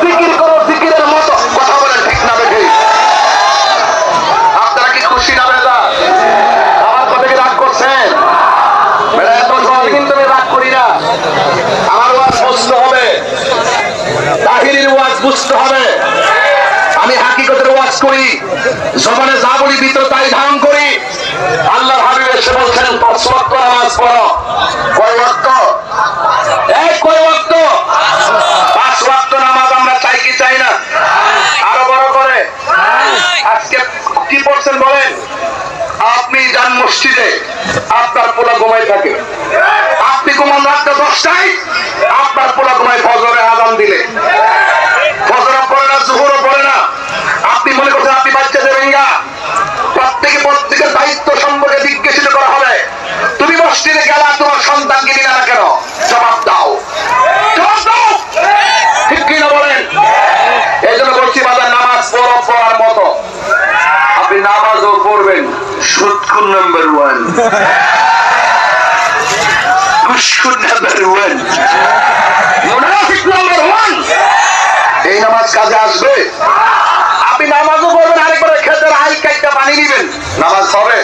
জিকির করো জিকিরের মতো। কথা বলেন ঠিক না বেঠে? আপনারা কি খুশি না বেলা? আমার কথা কি রাগ করছেন? বেলা এত সহজে কিন্তু আমি রাগ করি না। আমার ওয়াজ বুঝতে হবে, তাহিরির ওয়াজ বুঝতে হবে। আমি হাকিকতের ওয়াজ করি, জবানে যা বলি ভিতরে তাই ধারণ করি। আল্লাহর হাবিব এসে বলছেন ৫ ওয়াক্ত নামাজ পড়ো। কয় ওয়াক্ত? এই কয় ওয়াক্ত? ৫ ওয়াক্ত নামাজ আমরা চাই কি চাই না? আরো বড় করে আজকে কি পড়ছেন বলেন? আপনি যান মসজিদে, আপনার পোলা ঘুমাই থাকে। আপনি ঘুমান রাতটা ১০টায়, আপনার পোলা ঘুমায় ফজরে আযান দিলে। ফজর পড়ে না, জোহরও পড়ে না। আপনি মনে করছেন আপনি বাচ্চাদের ভেঙ্গা? প্রত্যেকের দায়িত্ব সম্পর্কে জিজ্ঞাসিত করা হবে। তুমি মসজিদে গেলা, তোমার সন্তানকে দিলে না কেন? জবাব দাও, জবাব দাও। ঠিক কিনা বলেন? এই জন্য বলছি বাজার নামাজ পড়ো পড়ার মতো। আপনি নামাজও পড়বেন, সুৎখুর নাম্বার 1, ঘুষখোর নাম্বার 1, মুনাফিক নাম্বার 1। এই নামাজ কাজে আসবে? আপনি নামাজও পড়বেন, আরেকবার ক্ষেতের আই কাইটা পানি নিবেন, নামাজ হবে?